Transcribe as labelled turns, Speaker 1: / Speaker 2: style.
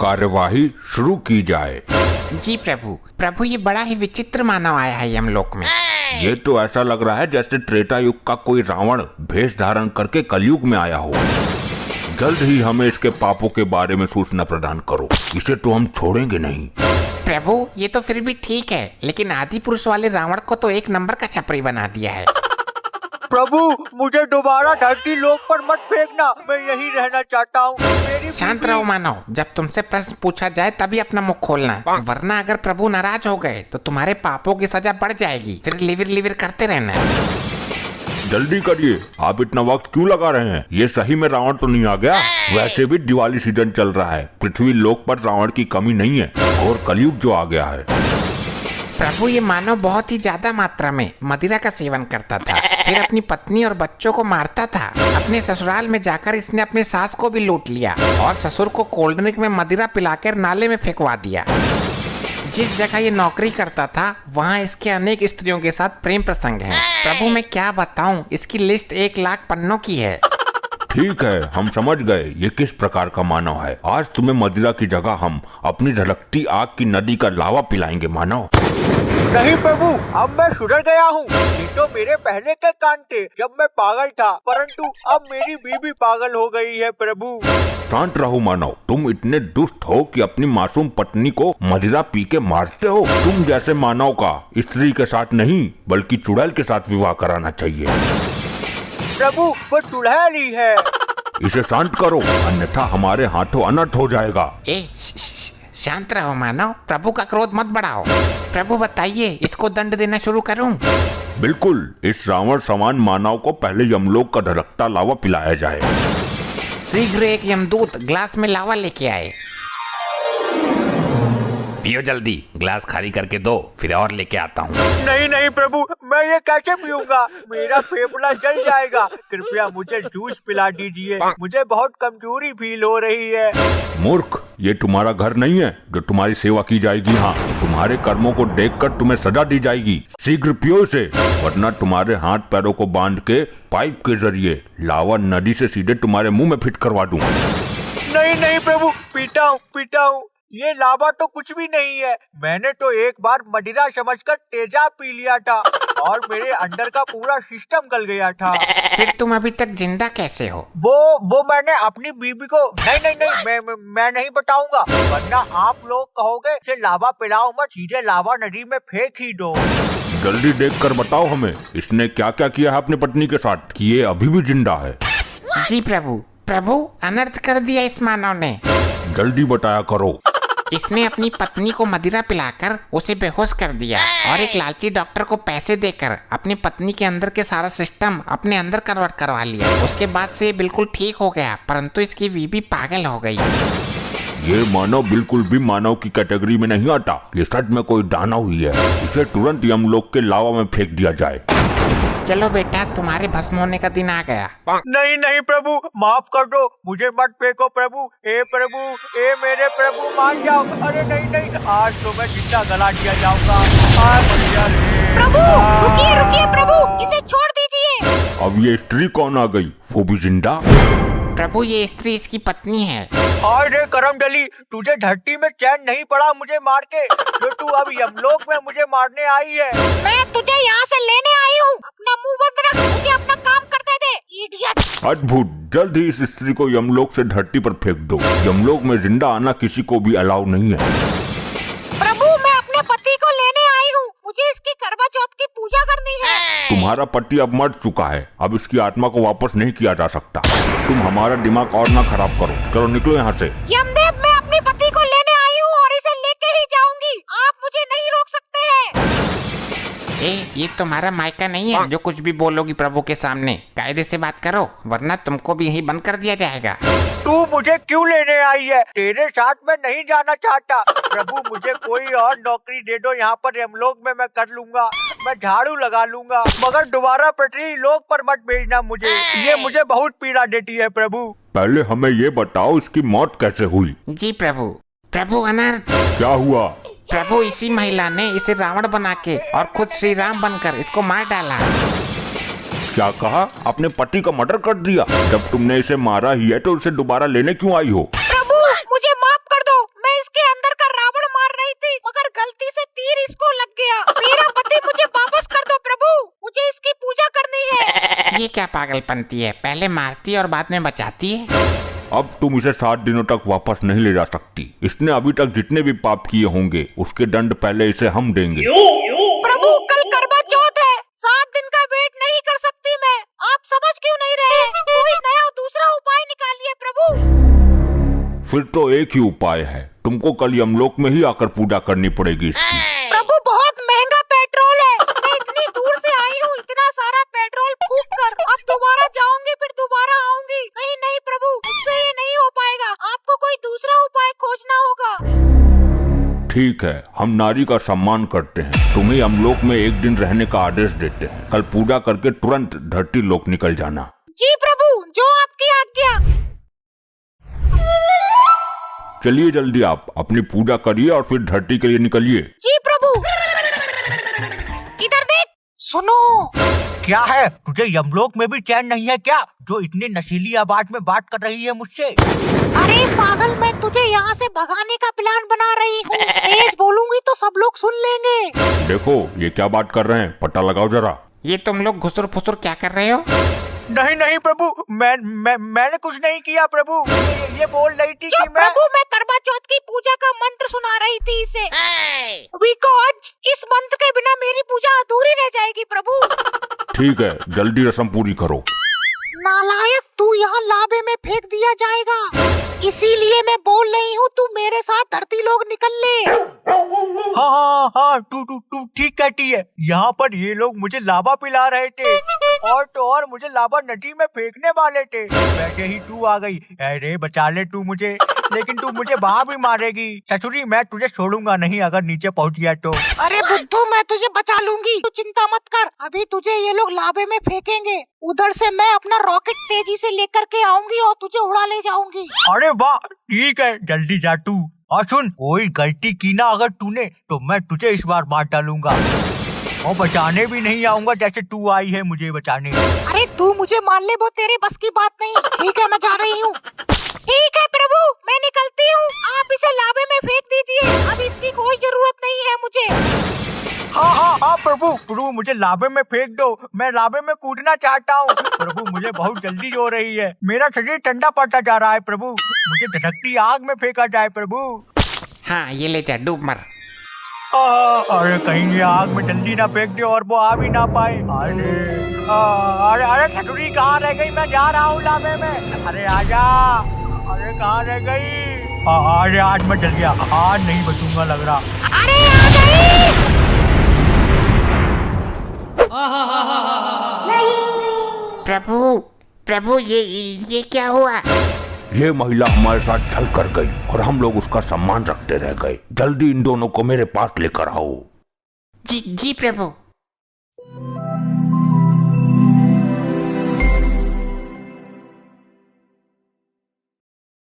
Speaker 1: कार्यवाही शुरू की जाए।
Speaker 2: जी प्रभु। प्रभु ये बड़ा ही विचित्र मानव आया है यमलोक में।
Speaker 1: ये तो ऐसा लग रहा है जैसे त्रेता युग का कोई रावण भेष धारण करके कलयुग में आया हो। जल्द ही हमें इसके पापों के बारे में सूचना प्रदान करो, इसे तो हम छोड़ेंगे नहीं।
Speaker 2: प्रभु ये तो फिर भी ठीक है, लेकिन आदि पुरुष वाले रावण को तो एक नंबर का छपरी बना दिया है।
Speaker 3: प्रभु मुझे दोबारा धरती लोक पर मत फेंकना, मैं यहीं रहना चाहता हूँ।
Speaker 2: शांत रहो मानव, जब तुमसे प्रश्न पूछा जाए तभी अपना मुख खोलना, वरना अगर प्रभु नाराज हो गए तो तुम्हारे पापों की सजा बढ़ जाएगी, फिर लिविर लिविर करते रहना।
Speaker 1: जल्दी करिए, आप इतना वक्त क्यों लगा रहे हैं? ये सही में रावण तो नहीं आ गया? वैसे भी दिवाली सीजन चल रहा है, पृथ्वी लोक पर रावण की कमी नहीं है और कलयुग जो आ गया है।
Speaker 2: प्रभु ये मानव बहुत ही ज्यादा मात्रा में मदिरा का सेवन करता था, फिर अपनी पत्नी और बच्चों को मारता था। अपने ससुराल में जाकर इसने अपनी सास को भी लूट लिया और ससुर को कोल्ड ड्रिंक में मदिरा पिलाकर नाले में फेंकवा दिया। जिस जगह ये नौकरी करता था वहाँ इसके अनेक स्त्रियों के साथ प्रेम प्रसंग है। प्रभु मैं क्या बताऊं, इसकी लिस्ट 1 लाख पन्नों की है।
Speaker 1: ठीक है, हम समझ गए ये किस प्रकार का मानव है। आज तुम्हें मदिरा की जगह हम अपनी धड़कती आग की नदी का लावा पिलाएंगे मानव।
Speaker 3: नहीं प्रभु, अब मैं सुधर गया हूँ। ये तो मेरे पहले के कांड थे जब मैं पागल था, परंतु अब मेरी बीवी पागल हो गई है प्रभु।
Speaker 1: शांत रहो मानव, तुम इतने दुष्ट हो कि अपनी मासूम पत्नी को मदिरा पी के मारते हो। तुम जैसे मानव का स्त्री के साथ नहीं बल्कि चुड़ैल के साथ विवाह कराना चाहिए।
Speaker 3: प्रभु वो चुड़ैल ही है।
Speaker 1: इसे शांत करो, अन्यथा हमारे हाथों अनर्थ हो जाएगा।
Speaker 2: शांत रहो मानव, प्रभु का क्रोध मत बढ़ाओ। प्रभु बताइए, इसको दंड देना शुरू करूं?
Speaker 1: बिल्कुल, इस रावण समान मानव को पहले यमलोक का धड़कता लावा पिलाया जाए।
Speaker 2: शीघ्र एक यमदूत ग्लास में लावा लेके आए। पियो जल्दी, ग्लास खाली करके दो, फिर और लेके आता हूँ।
Speaker 3: नहीं नहीं प्रभु, मैं ये कैसे पीऊंगा, मेरा फेफड़ा जल जाएगा। कृपया मुझे जूस पिला दीजिए, मुझे बहुत कमजोरी फील हो रही है।
Speaker 1: मूर्ख, ये तुम्हारा घर नहीं है जो तुम्हारी सेवा की जाएगी। हाँ, तुम्हारे कर्मों को देखकर तुम्हें सजा दी जाएगी। शीघ्र पियो इसे, वरना तुम्हारे हाथ पैरों को बांध के पाइप के जरिए लावा नदी से सीधे तुम्हारे मुंह में फिट करवा दूं।
Speaker 3: नहीं नहीं प्रभु, पीता हूँ। ये लावा तो कुछ भी नहीं है। मैंने तो एक बार मदिरा समझकर तेजाब पी लिया था और मेरे अंदर का पूरा सिस्टम गल गया था।
Speaker 2: फिर तुम अभी तक जिंदा कैसे हो?
Speaker 3: वो मैंने अपनी बीबी को नहीं, मैं नहीं बताऊंगा, वरना आप लोग कहोगे इसे लावा पिलाओ मत, सीधे लावा नदी में फेंक ही दो।
Speaker 1: जल्दी देखकर बताओ हमें, इसने क्या क्या किया है अपनी पत्नी के साथ कि ये अभी भी जिंदा है?
Speaker 2: जी प्रभु अनर्थ कर दिया इस मानव ने।
Speaker 1: जल्दी बताया करो।
Speaker 2: इसने अपनी पत्नी को मदिरा पिलाकर उसे बेहोश कर दिया और एक लालची डॉक्टर को पैसे देकर अपनी पत्नी के अंदर के सारा सिस्टम अपने अंदर कन्वर्ट करवा लिया। उसके बाद से बिल्कुल ठीक हो गया, परंतु इसकी बीवी पागल हो गई।
Speaker 1: ये मानव बिल्कुल भी मानव की कैटेगरी में नहीं आता। ये सच में कोई दानव ही है। इसे तुरंत यमलोक के लावा में फेंक दिया जाए।
Speaker 2: चलो बेटा, तुम्हारे भस्म होने का दिन आ गया।
Speaker 3: नहीं प्रभु, माफ कर दो, मुझे मत फेंको प्रभु। ए प्रभु, ए मेरे प्रभु, मान जाओ। अरे नहीं, आज तो मैं जिंदा गला दिया जाऊंगा।
Speaker 4: प्रभु रुकिए प्रभु, इसे छोड़ दीजिए।
Speaker 1: अब ये स्त्री कौन आ गई, वो भी जिंदा?
Speaker 2: प्रभु ये स्त्री इसकी पत्नी है।
Speaker 3: अरे करमडली, तुझे धरती में चैन नहीं पड़ा मुझे मार के, जो तू अब यमलोक में मुझे मारने आई है।
Speaker 4: मैं तुझे यहाँ से लेने आई हूँ, अपना मुंह बंद रख, मुझे अपना काम करने दे, इडियट।
Speaker 1: अद्भुत, जल्द ही इस स्त्री को यमलोक से धरती पर फेंक दो। यमलोक में जिंदा आना किसी को भी अलाउ नहीं है।
Speaker 4: प्रभु मैं अपने पति को लेने आई हूँ, मुझे इसकी करवा चौथ की पूजा करनी है।
Speaker 1: तुम्हारा पति अब मर चुका है, अब इसकी आत्मा को वापस नहीं किया जा सकता। तुम हमारा दिमाग और ना खराब करो, चलो निकलो यहाँ से।
Speaker 4: यमदेव मैं अपने पति को लेने आई हूँ और इसे लेके ही जाऊंगी, आप मुझे नहीं रोक सकते हैं।
Speaker 2: ये तुम्हारा मायका नहीं है जो कुछ भी बोलोगी प्रभु के सामने। कायदे से बात करो, वरना तुमको भी यहीं बंद कर दिया जाएगा।
Speaker 3: तू मुझे क्यों लेने आई है? तेरे साथ मैं नहीं जाना चाहता। प्रभु मुझे कोई और नौकरी दे दो, यहाँ पर यमलोक में मैं कर लूंगा, मैं झाड़ू लगा लूंगा, मगर दोबारा पृथ्वी लोक पर मत भेजना मुझे, ये मुझे बहुत पीड़ा देती है प्रभु।
Speaker 1: पहले हमें ये बताओ इसकी मौत कैसे हुई?
Speaker 2: जी प्रभु अनर्थ।
Speaker 1: क्या हुआ?
Speaker 2: प्रभु इसी महिला ने इसे रावण बना के और खुद श्री राम बनकर इसको मार डाला।
Speaker 1: क्या कहा? अपने पति का मर्डर कर दिया? जब तुमने इसे मारा ही है तो उसे दोबारा लेने क्यों आई हो?
Speaker 4: प्रभु मुझे माफ कर दो,
Speaker 2: ये क्या पागलपंती है, पहले मारती है और बाद में बचाती है।
Speaker 1: अब तुम इसे 7 दिनों तक वापस नहीं ले जा सकती। इसने अभी तक जितने भी पाप किए होंगे उसके दंड पहले इसे हम देंगे।
Speaker 4: प्रभु कल करवा चौथ है, 7 दिन का वेट नहीं कर सकती मैं। आप समझ क्यों नहीं रहे? कोई नया दूसरा उपाय निकालिए प्रभु।
Speaker 1: फिर तो एक ही उपाय है, तुमको कल यमलोक में ही आकर पूजा करनी पड़ेगी इसकी।
Speaker 4: प्रभु बहुत महंगा पेट्रोल है, मैं इतनी दूर से आई हूँ, इतना सारा पेट्रोल फूक कर अब दोबारा जाऊंगी फिर दोबारा आऊंगी। नहीं नहीं प्रभु, मुझसे ये नहीं हो पाएगा, आपको कोई दूसरा उपाय खोजना होगा।
Speaker 1: ठीक है, हम नारी का सम्मान करते हैं, तुम्हें यमलोक में एक दिन रहने का आदेश देते हैं। कल पूजा करके तुरंत धरती लोक निकल जाना।
Speaker 4: जी प्रभु, जो आपकी आज्ञा।
Speaker 1: चलिए जल्दी आप अपनी पूजा करिए और फिर धरती के लिए निकलिए।
Speaker 4: जी प्रभु। इधर देख, सुनो।
Speaker 3: क्या है, तुझे यमलोक में भी चैन नहीं है क्या, जो इतनी नशीली आवाज में बात कर रही है मुझसे?
Speaker 4: अरे पागल, मैं तुझे यहाँ से भगाने का प्लान बना रही हूँ। तेज बोलूंगी तो सब लोग सुन लेंगे।
Speaker 1: देखो ये क्या बात कर रहे हैं, पता लगाओ जरा।
Speaker 2: ये तुम लोग घुसुर फुसुर क्या कर रहे हो?
Speaker 3: नहीं नहीं प्रभु, मैंने कुछ नहीं किया प्रभु। ये बोल रही थी कि
Speaker 4: प्रभु, मैं करवा चौथ की पूजा का मंत्र सुना रही थी इसे। बिकॉज इस मंत्र के बिना मेरी पूजा अधूरी रह जाएगी प्रभु।
Speaker 1: ठीक है, जल्दी रस्म पूरी करो।
Speaker 4: नालायक, तू यहाँ लाबे में फेंक दिया जाएगा, इसीलिए मैं बोल रही हूँ तू मेरे साथ धरती लोग निकल ले।
Speaker 3: हाँ हाँ हाँ, तू ठीक कहती है। यहाँ पर ये लोग मुझे लावा पिला रहे थे और तो और मुझे लावा नदी में फेंकने वाले थे। वैसे ही तू आ गई। अरे बचा ले तू मुझे, लेकिन तू मुझे वहाँ भी मारेगी। ससुरी, मैं तुझे छोड़ूंगा नहीं अगर नीचे पहुँच गया तो।
Speaker 4: अरे बुद्धू, मैं तुझे बचा लूंगी, तू चिंता मत कर। अभी तुझे ये लोग लाबे में फेंकेंगे, उधर से मैं अपना रॉकेट तेजी से लेकर के आऊंगी और तुझे उड़ा ले जाऊंगी।
Speaker 3: अरे वाह, ठीक है, जल्दी जा तू। और सुन, कोई गलती की ना अगर तूने तो मैं तुझे इस बार मार डालूंगा और बचाने भी नहीं आऊंगा जैसे तू आई है मुझे बचाने।
Speaker 4: अरे तू मुझे मान ले, वो तेरे बस की बात नहीं। ठीक है, मैं जा रही हूँ। ठीक है प्रभु, मैं निकलती हूँ, आप इसे लाबे में फेंक दीजिए, अब इसकी कोई जरूरत नहीं है मुझे।
Speaker 3: हाँ हाँ हाँ प्रभु, मुझे लाबे में फेंक दो, मैं लाबे में कूदना चाहता हूँ। प्रभु मुझे बहुत जल्दी हो रही है, मेरा शरीर ठंडा पड़ता जा रहा है प्रभु, मुझे धधकती आग में फेंका जाए प्रभु।
Speaker 2: हाँ ये ले जा, डूब मर।
Speaker 3: अरे कहीं ये आग में जल्दी ना फेंक दे और वो आ भी ना पाए। अरे अरे खटुरी कहाँ रह गई, मैं जा रहा हूँ लाबे में। अरे आजा, अरे कहाँ रह गई? अरे आज मैं जल गया, आज नहीं बचूंगा लग रहा।
Speaker 4: अरे आ गई।
Speaker 2: प्रभु ये क्या हुआ?
Speaker 1: ये महिला हमारे साथ छल कर गई और हम लोग उसका सम्मान रखते रह गए। जल्दी इन दोनों को मेरे पास लेकर आओ।
Speaker 2: जी प्रभु।